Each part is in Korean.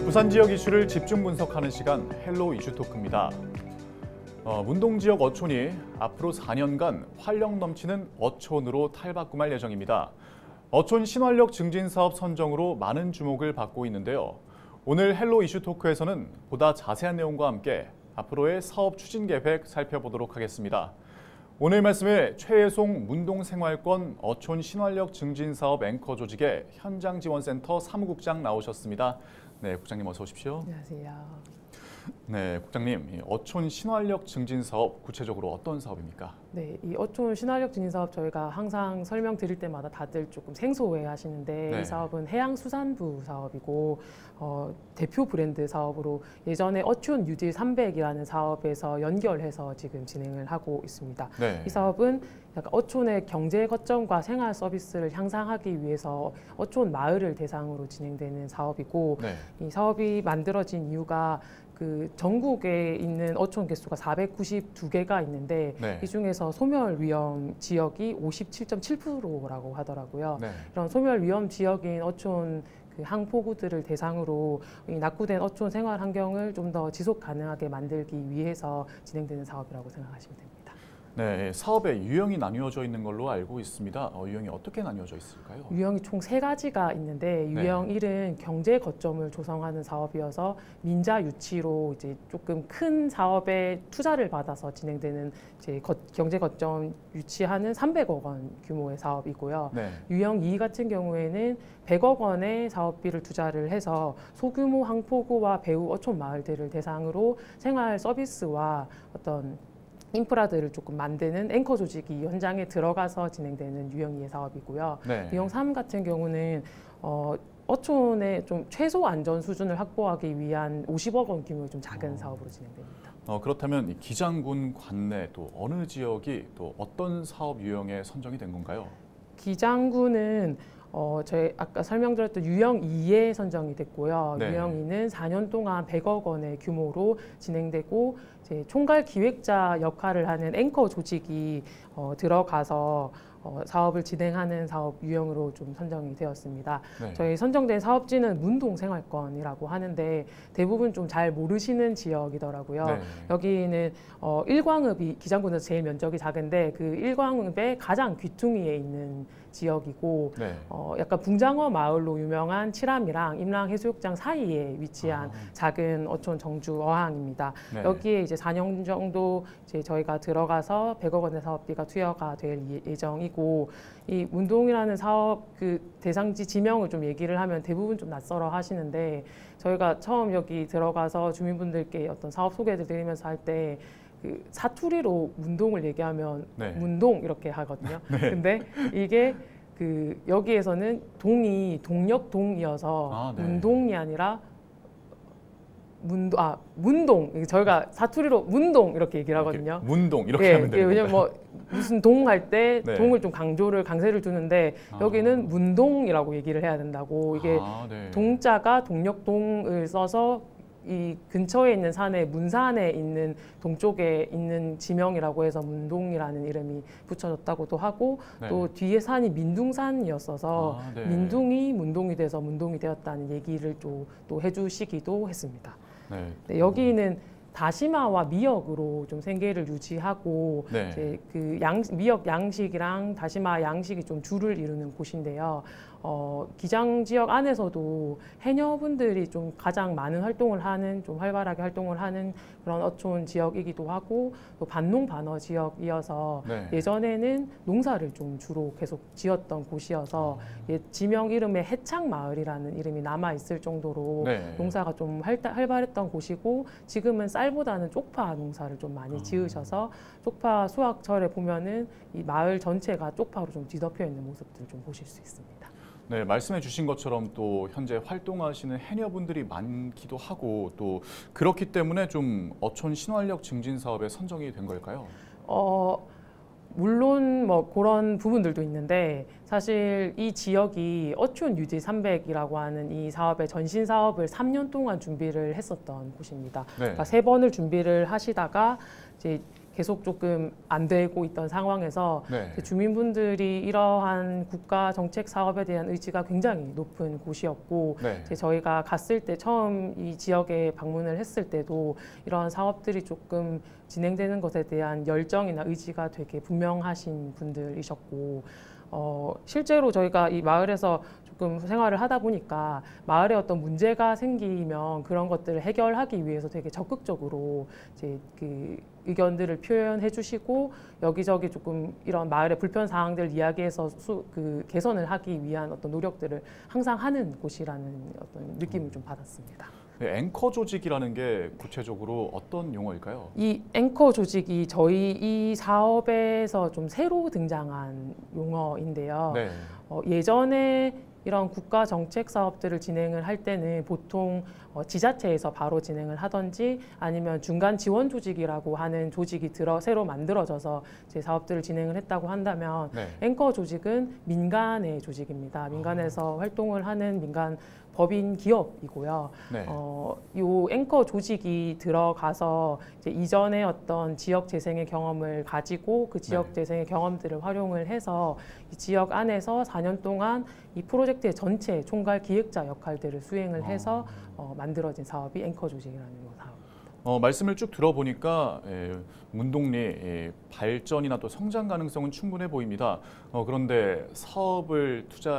부산 지역 이슈를 집중 분석하는 시간 헬로 이슈 토크입니다. 문동 지역 어촌이 앞으로 4년간 활력 넘치는 어촌으로 탈바꿈할 예정입니다. 어촌 신활력 증진 사업 선정으로 많은 주목을 받고 있는데요. 오늘 헬로 이슈 토크에서는 보다 자세한 내용과 함께 앞으로의 사업 추진 계획 살펴보도록 하겠습니다. 오늘 말씀에 최혜송 문동생활권 어촌 신활력 증진 사업 앵커 조직의 현장지원센터 사무국장 나오셨습니다. 네, 국장님 어서 오십시오. 안녕하세요. 네, 국장님, 어촌 신활력 증진 사업 구체적으로 어떤 사업입니까? 네, 이 어촌 신활력 증진 사업 저희가 항상 설명드릴 때마다 다들 조금 생소해 하시는데 네. 이 사업은 해양수산부 사업이고 대표 브랜드 사업으로 예전에 어촌 뉴딜 300이라는 사업에서 연결해서 지금 진행을 하고 있습니다. 네. 이 사업은 약간 어촌의 경제 거점과 생활 서비스를 향상하기 위해서 어촌 마을을 대상으로 진행되는 사업이고 네. 이 사업이 만들어진 이유가 그 전국에 있는 어촌 개수가 492개가 있는데 네. 이 중에서 소멸 위험 지역이 57.7%라고 하더라고요. 네. 이런 소멸 위험 지역인 어촌 그 항포구들을 대상으로 이 낙후된 어촌 생활 환경을 좀 더 지속 가능하게 만들기 위해서 진행되는 사업이라고 생각하시면 됩니다. 네, 사업의 유형이 나뉘어져 있는 걸로 알고 있습니다. 유형이 어떻게 나뉘어져 있을까요? 유형이 총 3가지가 있는데 유형 1은 경제 거점을 조성하는 사업이어서 민자 유치로 이제 조금 큰 사업에 투자를 받아서 진행되는 이제 경제 거점 유치하는 300억 원 규모의 사업이고요. 네. 유형 2 같은 경우에는 100억 원의 사업비를 투자를 해서 소규모 항포구와 배후 어촌 마을들을 대상으로 생활 서비스와 어떤 인프라들을 조금 만드는 앵커 조직이 현장에 들어가서 진행되는 유형 2의 사업이고요. 네. 유형 3 같은 경우는 어촌의 좀 최소 안전 수준을 확보하기 위한 50억 원 규모의 좀 작은 사업으로 진행됩니다. 그렇다면 이 기장군 관내 또 어느 지역이 또 어떤 사업 유형에 선정이 된 건가요? 기장군은 저희 아까 설명드렸던 유형 2에 선정이 됐고요. 네. 유형 2는 4년 동안 100억 원의 규모로 진행되고 이제 총괄 기획자 역할을 하는 앵커 조직이 들어가서 사업을 진행하는 사업 유형으로 좀 선정이 되었습니다. 네. 저희 선정된 사업지는 문동생활권이라고 하는데 대부분 좀 잘 모르시는 지역이더라고요. 네. 여기는 일광읍이 기장군에서 제일 면적이 작은데 그 일광읍의 가장 귀퉁이에 있는 지역이고 네. 약간 붕장어 마을로 유명한 칠암이랑 임랑 해수욕장 사이에 위치한 작은 어촌 정주 어항입니다. 네. 여기에 이제 4년 정도 이제 저희가 들어가서 100억 원의 사업비가 투여가 될 예정이고 이 문동이라는 사업 그 대상지 지명을 좀 얘기를 하면 대부분 좀 낯설어 하시는데 저희가 처음 여기 들어가서 주민분들께 어떤 사업 소개를 드리면서 할 때 그 사투리로 문동을 얘기하면 네. 문동 이렇게 하거든요. 네. 근데 이게 그 여기에서는 동이 동력동이어서 네. 문동이 아니라 문동. 저희가 사투리로 문동 이렇게 얘기를 하거든요. 문동 이렇게 하면 되는 왜냐면 뭐 무슨 동 할 때 네. 동을 좀 강세를 두는데 여기는 문동이라고 얘기를 해야 된다고. 이게 네. 동자가 동력동을 써서 이 근처에 있는 산에 문산에 있는 동쪽에 있는 지명이라고 해서 문동이라는 이름이 붙여졌다고도 하고 네. 또 뒤에 산이 민둥산이었어서 네. 민둥이 문동이 돼서 문동이 되었다는 얘기를 또 해주시기도 했습니다. 네. 네, 여기는 다시마와 미역으로 좀 생계를 유지하고 네. 이제 그 미역 양식이랑 다시마 양식이 좀 주를 이루는 곳인데요. 기장 지역 안에서도 해녀분들이 좀 가장 많은 활동을 하는 좀 활발하게 활동을 하는 그런 어촌 지역이기도 하고 또 반농 반어 지역이어서 네. 예전에는 농사를 좀 주로 계속 지었던 곳이어서 지명 이름에 해창마을이라는 이름이 남아 있을 정도로 네. 농사가 좀 활발했던 곳이고 지금은 쌀보다는 쪽파 농사를 좀 많이 지으셔서 쪽파 수확철에 보면은 이 마을 전체가 쪽파로 좀 뒤덮여 있는 모습들 좀 보실 수 있습니다. 네, 말씀해 주신 것처럼 또 현재 활동하시는 해녀분들이 많기도 하고 또 그렇기 때문에 좀 어촌 신활력 증진 사업에 선정이 된 걸까요? 물론 뭐 그런 부분들도 있는데 사실 이 지역이 어촌 유지 300이라고 하는 이 사업의 전신 사업을 3년 동안 준비를 했었던 곳입니다. 네. 그러니까 3번을 준비를 하시다가 이제 계속 조금 안 되고 있던 상황에서 네. 주민분들이 이러한 국가 정책 사업에 대한 의지가 굉장히 높은 곳이었고 네. 저희가 갔을 때 처음 이 지역에 방문을 했을 때도 이러한 사업들이 조금 진행되는 것에 대한 열정이나 의지가 되게 분명하신 분들이셨고 실제로 저희가 이 마을에서 조금 생활을 하다 보니까 마을에 어떤 문제가 생기면 그런 것들을 해결하기 위해서 되게 적극적으로 이제 그 의견들을 표현해 주시고 여기저기 조금 이런 마을의 불편 사항들을 이야기해서 개선을 하기 위한 어떤 노력들을 항상 하는 곳이라는 어떤 느낌을 좀 받았습니다. 네, 앵커 조직이라는 게 구체적으로 어떤 용어일까요? 이 앵커 조직이 저희 이 사업에서 좀 새로 등장한 용어인데요. 네. 예전에 이런 국가 정책 사업들을 진행을 할 때는 보통 지자체에서 바로 진행을 하든지 아니면 중간 지원 조직이라고 하는 조직이 새로 만들어져서 제 사업들을 진행을 했다고 한다면 네. 앵커 조직은 민간의 조직입니다. 민간에서 활동을 하는 민간 법인 기업이고요. 네. 요 앵커 조직이 들어가서 이제 이전에 어떤 지역 재생의 경험을 가지고 그 지역 재생의 경험들을 활용을 해서 이 지역 안에서 4년 동안 이 프로젝트의 전체 총괄 기획자 역할들을 수행을 해서 만들어진 사업이 앵커 조직이라는 사업입니다. 말씀을 쭉 들어보니까 문동리 발전이나 또 성장 가능성은 충분해 보입니다. 그런데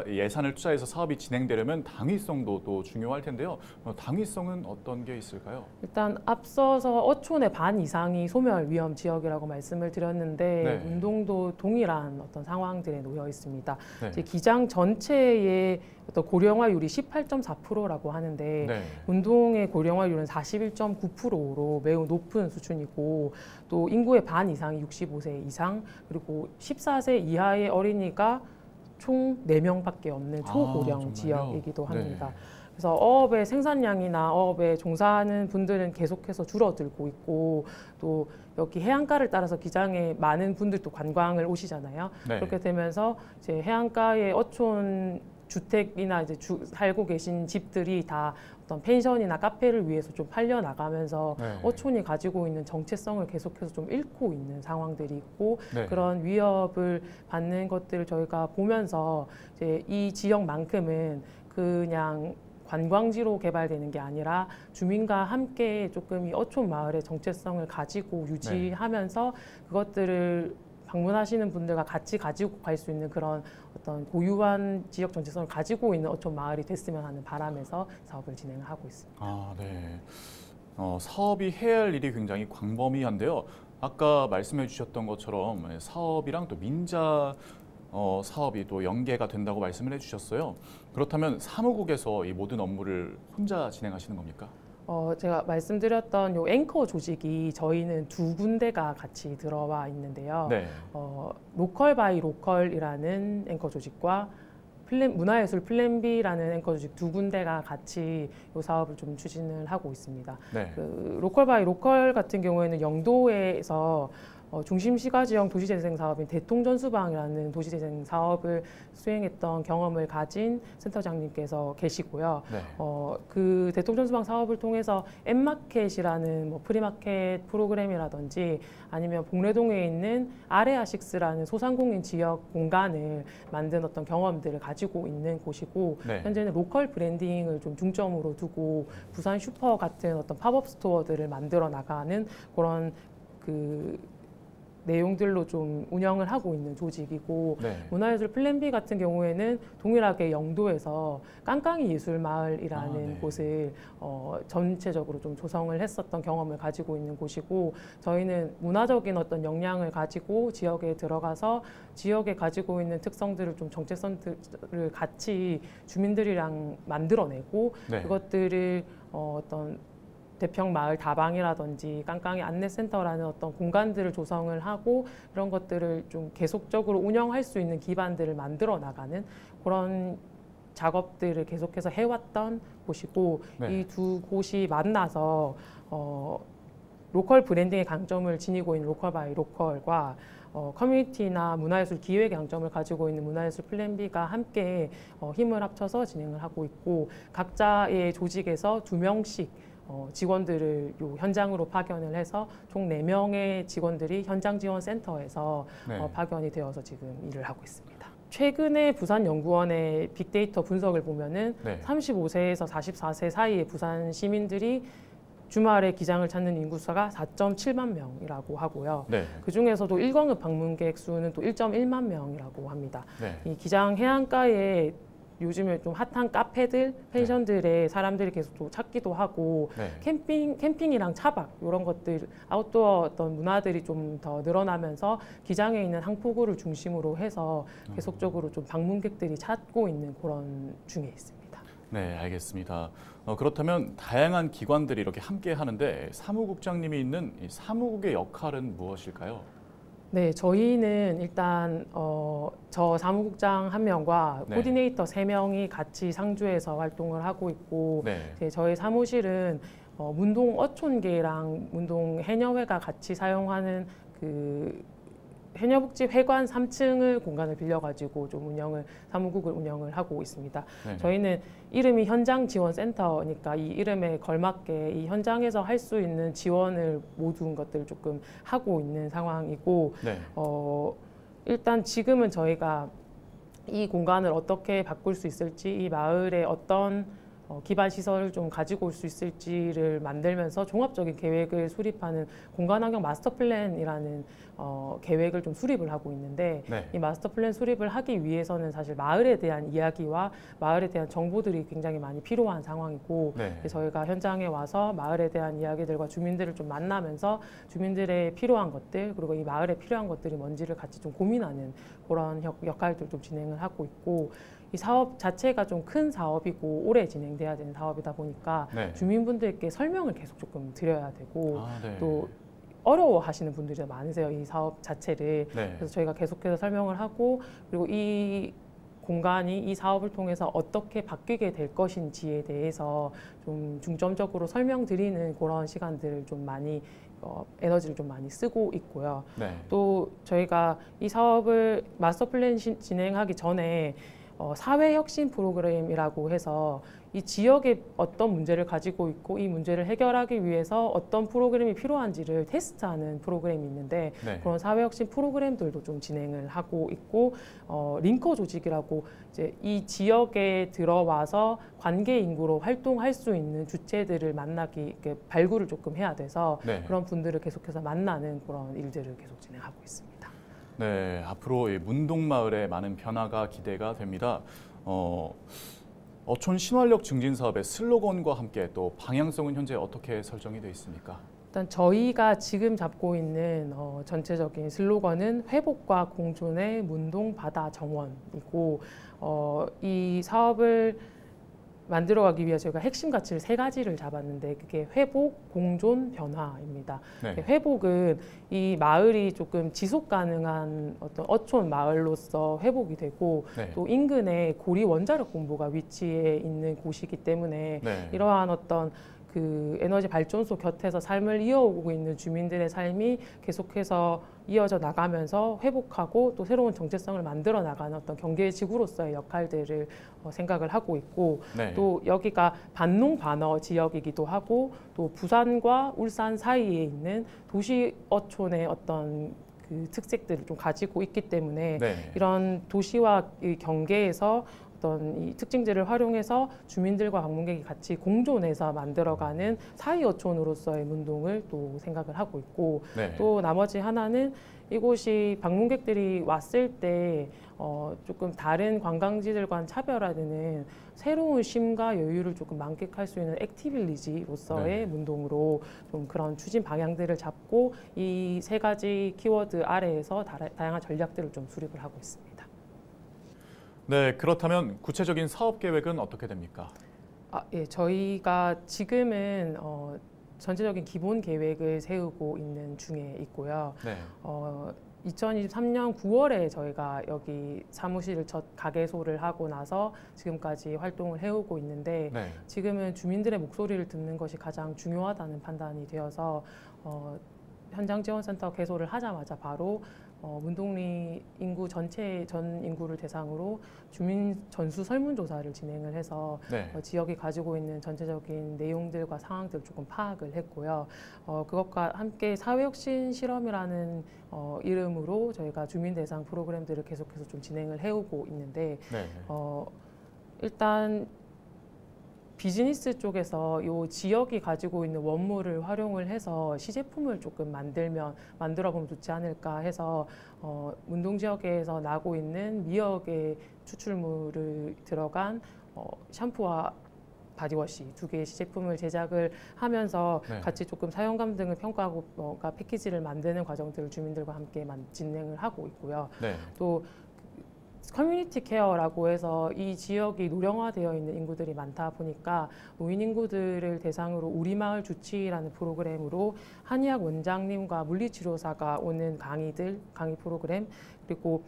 예산을 투자해서 사업이 진행되려면 당위성도 또 중요할 텐데요. 당위성은 어떤 게 있을까요? 일단 앞서서 어촌의 반 이상이 소멸 위험 지역이라고 말씀을 드렸는데 네. 문동도 동일한 어떤 상황들에 놓여 있습니다. 네. 이제 기장 전체의 어떤 고령화율이 18.4%라고 하는데 네. 문동의 고령화율은 41.9%로 매우 높은 수준이고 또 인구의 반 이상이 65세 이상 그리고 14세 이하의 어린이가 총 4명밖에 없는 초고령 지역이기도 합니다. 네. 그래서 어업의 생산량이나 어업에 종사하는 분들은 계속해서 줄어들고 있고 또 여기 해안가를 따라서 기장에 많은 분들도 관광을 오시잖아요. 네. 그렇게 되면서 이제 해안가의 어촌 주택이나 이제 살고 계신 집들이 다 어떤 펜션이나 카페를 위해서 좀 팔려 나가면서 네. 어촌이 가지고 있는 정체성을 계속해서 좀 잃고 있는 상황들이 있고 네. 그런 위협을 받는 것들을 저희가 보면서 이제 이 지역만큼은 그냥 관광지로 개발되는 게 아니라 주민과 함께 조금 이 어촌 마을의 정체성을 가지고 유지하면서 그것들을 방문하시는 분들과 같이 가지고 갈 수 있는 그런 어떤 고유한 지역 정체성을 가지고 있는 어촌 마을이 됐으면 하는 바람에서 사업을 진행을 하고 있습니다. 네. 사업이 해야 할 일이 굉장히 광범위한데요. 아까 말씀해 주셨던 것처럼 사업이랑 또 민자 사업이 또 연계가 된다고 말씀을 해주셨어요. 그렇다면 사무국에서 이 모든 업무를 혼자 진행하시는 겁니까? 제가 말씀드렸던 요 앵커 조직이 저희는 2군데가 같이 들어와 있는데요. 네. 로컬 바이 로컬이라는 앵커 조직과 문화예술 플랜 B라는 앵커 조직 2군데가 같이 이 사업을 좀 추진을 하고 있습니다. 네. 그 로컬 바이 로컬 같은 경우에는 영도에서 중심시가지형 도시재생 사업인 대통전수방이라는 도시재생 사업을 수행했던 경험을 가진 센터장님께서 계시고요. 네. 그 대통전수방 사업을 통해서 엠마켓이라는 뭐 프리마켓 프로그램이라든지 아니면 봉래동에 있는 아레아식스라는 소상공인 지역 공간을 만든 어떤 경험들을 가지고 있는 곳이고 네. 현재는 로컬 브랜딩을 좀 중점으로 두고 부산 슈퍼 같은 어떤 팝업 스토어들을 만들어 나가는 그런 내용들로 좀 운영을 하고 있는 조직이고 네. 문화예술 플랜 B 같은 경우에는 동일하게 영도에서 깡깡이 예술마을이라는 곳을 전체적으로 좀 조성을 했었던 경험을 가지고 있는 곳이고 저희는 문화적인 어떤 역량을 가지고 지역에 들어가서 지역에 가지고 있는 특성들을 좀 정체성들을 같이 주민들이랑 만들어내고 네. 그것들을 어떤 대평 마을 다방이라든지 깡깡이 안내센터라는 어떤 공간들을 조성을 하고 이런 것들을 좀 계속적으로 운영할 수 있는 기반들을 만들어 나가는 그런 작업들을 계속해서 해왔던 곳이고 네. 이 두 곳이 만나서 로컬 브랜딩의 강점을 지니고 있는 로컬 바이 로컬과 커뮤니티나 문화예술 기획의 강점을 가지고 있는 문화예술 플랜 B가 함께 힘을 합쳐서 진행을 하고 있고 각자의 조직에서 2명씩 직원들을 요 현장으로 파견을 해서 총 4명의 직원들이 현장지원센터에서 네. 파견이 되어서 지금 일을 하고 있습니다. 최근에 부산연구원의 빅데이터 분석을 보면은 네. 35세에서 44세 사이의 부산 시민들이 주말에 기장을 찾는 인구수가 4.7만 명이라고 하고요. 네. 그 중에서도 1광급 방문객 수는 또 1.1만 명이라고 합니다. 네. 이 기장 해안가에 요즘에 좀 핫한 카페들, 펜션들에 사람들이 계속 또 찾기도 하고 네. 캠핑이랑 차박 이런 것들 아웃도어 어떤 문화들이 좀 더 늘어나면서 기장에 있는 항포구를 중심으로 해서 계속적으로 좀 방문객들이 찾고 있는 그런 중에 있습니다. 네, 알겠습니다. 그렇다면 다양한 기관들이 이렇게 함께 하는데 사무국장님이 있는 이 사무국의 역할은 무엇일까요? 네, 저희는 일단 저 사무국장 1명과 네. 코디네이터 3명이 같이 상주해서 활동을 하고 있고 네. 저희 사무실은 문동 어촌계랑 문동 해녀회가 같이 사용하는 그 해녀복지회관 3층을 공간을 빌려가지고 좀 사무국을 운영을 하고 있습니다. 네. 저희는 이름이 현장지원센터니까 이 이름에 걸맞게 이 현장에서 할 수 있는 지원을 모든 것들을 조금 하고 있는 상황이고 네. 일단 지금은 저희가 이 공간을 어떻게 바꿀 수 있을지 이 마을에 어떤 기반 시설을 좀 가지고 올 수 있을지를 만들면서 종합적인 계획을 수립하는 공간환경 마스터 플랜이라는 계획을 좀 수립을 하고 있는데 네. 이 마스터 플랜 수립을 하기 위해서는 사실 마을에 대한 이야기와 마을에 대한 정보들이 굉장히 많이 필요한 상황이고 네. 저희가 현장에 와서 마을에 대한 이야기들과 주민들을 좀 만나면서 주민들의 필요한 것들 그리고 이 마을에 필요한 것들이 뭔지를 같이 좀 고민하는 그런 역할들 좀 진행을 하고 있고 이 사업 자체가 좀 큰 사업이고 오래 진행돼야 되는 사업이다 보니까 네. 주민분들께 설명을 계속 조금 드려야 되고 네. 또 어려워하시는 분들이 많으세요. 이 사업 자체를. 네. 그래서 저희가 계속해서 설명을 하고 그리고 이 공간이 이 사업을 통해서 어떻게 바뀌게 될 것인지에 대해서 좀 중점적으로 설명드리는 그런 시간들을 좀 많이 에너지를 좀 많이 쓰고 있고요. 네. 또 저희가 이 사업을 마스터 플랜 진행하기 전에 사회혁신 프로그램이라고 해서 이 지역에 어떤 문제를 가지고 있고 이 문제를 해결하기 위해서 어떤 프로그램이 필요한지를 테스트하는 프로그램이 있는데 네. 그런 사회혁신 프로그램들도 좀 진행을 하고 있고 링커 조직이라고 이제 이 지역에 들어와서 관계 인구로 활동할 수 있는 주체들을 이렇게 발굴을 조금 해야 돼서 네. 그런 분들을 계속해서 만나는 그런 일들을 계속 진행하고 있습니다. 네, 앞으로 이 문동마을의 많은 변화가 기대가 됩니다. 어촌 신활력 증진 사업의 슬로건과 함께 또 방향성은 현재 어떻게 설정이 되어 있습니까? 일단 저희가 지금 잡고 있는 전체적인 슬로건은 회복과 공존의 문동 바다 정원이고 이 사업을 만들어가기 위해 저희가 핵심 가치를 3가지를 잡았는데 그게 회복, 공존, 변화입니다. 네. 회복은 이 마을이 조금 지속 가능한 어떤 어촌 마을로서 회복이 되고 네. 또 인근에 고리 원자력 본부가 위치해 있는 곳이기 때문에 네. 이러한 어떤 그 에너지 발전소 곁에서 삶을 이어오고 있는 주민들의 삶이 계속해서 이어져 나가면서 회복하고 또 새로운 정체성을 만들어 나가는 어떤 경계 지구로서의 역할들을 생각을 하고 있고 네. 또 여기가 반농 반어 지역이기도 하고 또 부산과 울산 사이에 있는 도시 어촌의 어떤 그 특색들을 좀 가지고 있기 때문에 네. 이런 도시와 이 경계에서 어떤 이 특징들을 활용해서 주민들과 방문객이 같이 공존해서 만들어가는 사이 어촌으로서의 문동을 또 생각을 하고 있고 네. 또 나머지 하나는 이곳이 방문객들이 왔을 때 조금 다른 관광지들과는 차별화되는 새로운 쉼과 여유를 조금 만끽할 수 있는 액티빌리지로서의 네. 문동으로 좀 그런 추진 방향들을 잡고 이 3가지 키워드 아래에서 다양한 전략들을 좀 수립을 하고 있습니다. 네, 그렇다면 구체적인 사업 계획은 어떻게 됩니까? 예, 저희가 지금은 전체적인 기본 계획을 세우고 있는 중에 있고요. 네. 2023년 9월에 저희가 여기 사무실을 첫 가개소를 하고 나서 지금까지 활동을 해오고 있는데 네. 지금은 주민들의 목소리를 듣는 것이 가장 중요하다는 판단이 되어서 현장지원센터 개소를 하자마자 바로 문동리 인구 전체 전 인구를 대상으로 주민 전수 설문조사를 진행을 해서 네. 지역이 가지고 있는 전체적인 내용들과 상황들을 조금 파악을 했고요. 그것과 함께 사회혁신 실험이라는 이름으로 저희가 주민 대상 프로그램들을 계속해서 좀 진행을 해오고 있는데 네. 일단 비즈니스 쪽에서 이 지역이 가지고 있는 원물을 활용을 해서 시제품을 조금 만들어 보면 좋지 않을까 해서 문동 지역에서 나고 있는 미역의 추출물을 들어간 샴푸와 바디워시 두 개의 시제품을 제작을 하면서 네. 같이 조금 사용감 등을 평가하고 뭔가 패키지를 만드는 과정들을 주민들과 함께 진행을 하고 있고요. 네. 또 커뮤니티 케어라고 해서 이 지역이 노령화되어 있는 인구들이 많다 보니까 노인 인구들을 대상으로 우리 마을 주치라는 프로그램으로 한의학 원장님과 물리치료사가 오는 강의 프로그램 그리고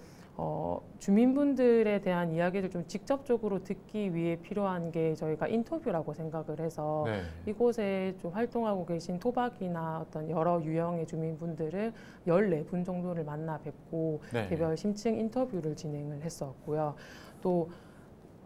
주민분들에 대한 이야기를 좀 직접적으로 듣기 위해 필요한 게 저희가 인터뷰라고 생각을 해서 네. 이곳에 좀 활동하고 계신 토박이나 어떤 여러 유형의 주민분들을 14분 정도를 만나 뵙고 네. 개별 심층 인터뷰를 진행을 했었고요. 또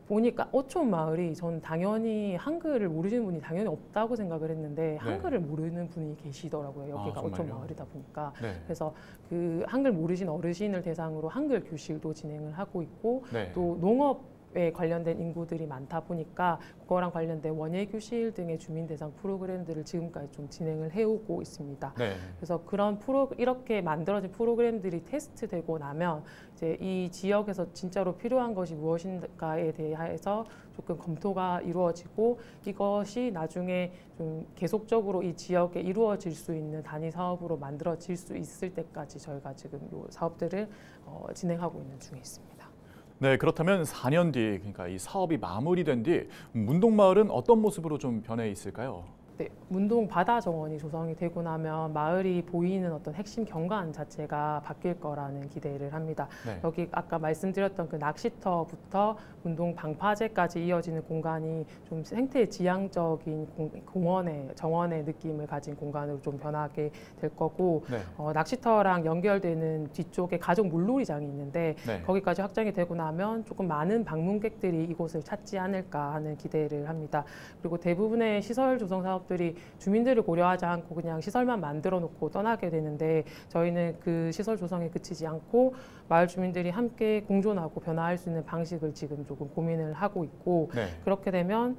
보니까 어촌 마을이 전 당연히 한글을 모르시는 분이 당연히 없다고 생각을 했는데 한글을 모르는 분이 계시더라고요. 여기가 어촌 마을이다 보니까. 네. 그래서 그 한글 모르신 어르신을 대상으로 한글 교실도 진행을 하고 있고 네. 또 농업에 관련된 인구들이 많다 보니까 그거랑 관련된 원예 교실 등의 주민 대상 프로그램들을 지금까지 좀 진행을 해오고 있습니다. 네. 그래서 그런 이렇게 만들어진 프로그램들이 테스트되고 나면 이제 이 지역에서 진짜로 필요한 것이 무엇인가에 대해서 조금 검토가 이루어지고 이것이 나중에 좀 계속적으로 이 지역에 이루어질 수 있는 단위 사업으로 만들어질 수 있을 때까지 저희가 지금 이 사업들을 진행하고 있는 중에 있습니다. 네, 그렇다면 4년 뒤, 그러니까 이 사업이 마무리된 뒤 문동마을은 어떤 모습으로 좀 변해 있을까요? 네, 문동 바다 정원이 조성이 되고 나면 마을이 보이는 어떤 핵심 경관 자체가 바뀔 거라는 기대를 합니다. 네. 여기 아까 말씀드렸던 그 낚시터부터 문동 방파제까지 이어지는 공간이 좀 생태 지향적인 정원의 느낌을 가진 공간으로 좀 변하게 될 거고 네. 낚시터랑 연결되는 뒤쪽에 가족 물놀이장이 있는데 네. 거기까지 확장이 되고 나면 조금 많은 방문객들이 이곳을 찾지 않을까 하는 기대를 합니다. 그리고 대부분의 시설 조성 사업들이 주민들을 고려하지 않고 그냥 시설만 만들어 놓고 떠나게 되는데 저희는 그 시설 조성에 그치지 않고 마을 주민들이 함께 공존하고 변화할 수 있는 방식을 지금 조금 고민을 하고 있고 네. 그렇게 되면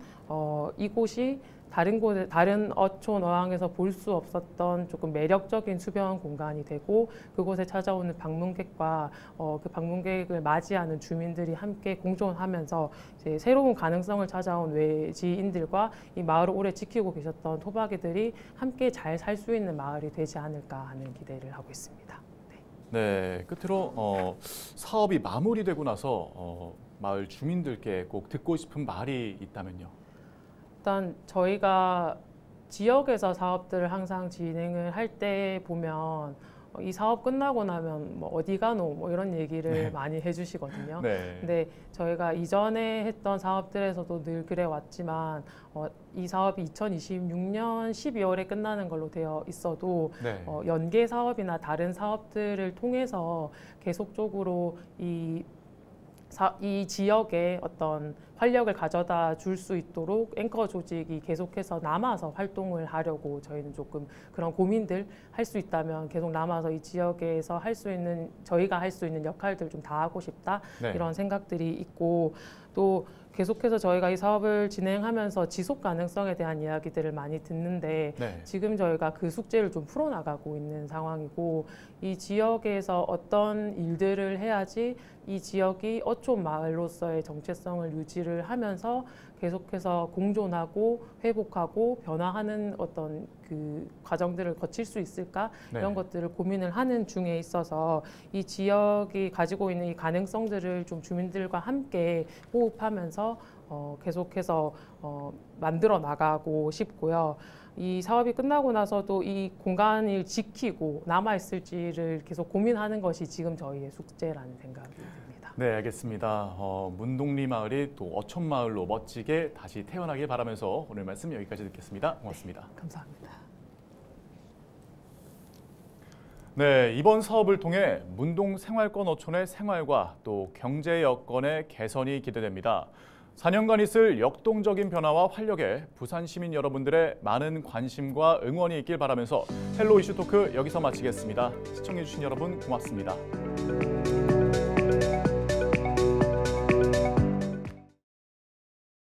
이곳이 다른 어촌 어항에서 볼 수 없었던 조금 매력적인 수변 공간이 되고 그곳에 찾아오는 방문객과 그 방문객을 맞이하는 주민들이 함께 공존하면서 이제 새로운 가능성을 찾아온 외지인들과 이 마을을 오래 지키고 계셨던 토박이들이 함께 잘 살 수 있는 마을이 되지 않을까 하는 기대를 하고 있습니다. 네, 끝으로 사업이 마무리되고 나서 마을 주민들께 꼭 듣고 싶은 말이 있다면요. 일단 저희가 지역에서 사업들을 항상 진행을 할 때 보면 이 사업 끝나고 나면 뭐 어디 가노 뭐 이런 얘기를 네. 많이 해주시거든요. 네. 근데 저희가 이전에 했던 사업들에서도 늘 그래 왔지만 이 사업이 2026년 12월에 끝나는 걸로 되어 있어도 네. 연계 사업이나 다른 사업들을 통해서 계속적으로 이 지역에 어떤 활력을 가져다 줄 수 있도록 앵커 조직이 계속해서 남아서 활동을 하려고 저희는 조금 그런 고민들 할 수 있다면 계속 남아서 이 지역에서 저희가 할 수 있는 역할들 좀 다 하고 싶다 네. 이런 생각들이 있고 또 계속해서 저희가 이 사업을 진행하면서 지속 가능성에 대한 이야기들을 많이 듣는데 네. 지금 저희가 그 숙제를 좀 풀어나가고 있는 상황이고 이 지역에서 어떤 일들을 해야지 이 지역이 어촌 마을로서의 정체성을 유지를 하면서 계속해서 공존하고 회복하고 변화하는 어떤 그 과정들을 거칠 수 있을까 네. 이런 것들을 고민을 하는 중에 있어서 이 지역이 가지고 있는 이 가능성들을 좀 주민들과 함께 호흡하면서 계속해서 만들어 나가고 싶고요. 이 사업이 끝나고 나서도 이 공간을 지키고 남아있을지를 계속 고민하는 것이 지금 저희의 숙제라는 생각이 듭니다. 네, 알겠습니다. 문동리 마을이 또 어촌 마을로 멋지게 다시 태어나길 바라면서 오늘 말씀 여기까지 듣겠습니다. 고맙습니다. 감사합니다. 네, 이번 사업을 통해 문동 생활권 어촌의 생활과 또 경제 여건의 개선이 기대됩니다. 4년간 있을 역동적인 변화와 활력에 부산 시민 여러분들의 많은 관심과 응원이 있길 바라면서 헬로 이슈 토크 여기서 마치겠습니다. 시청해주신 여러분 고맙습니다.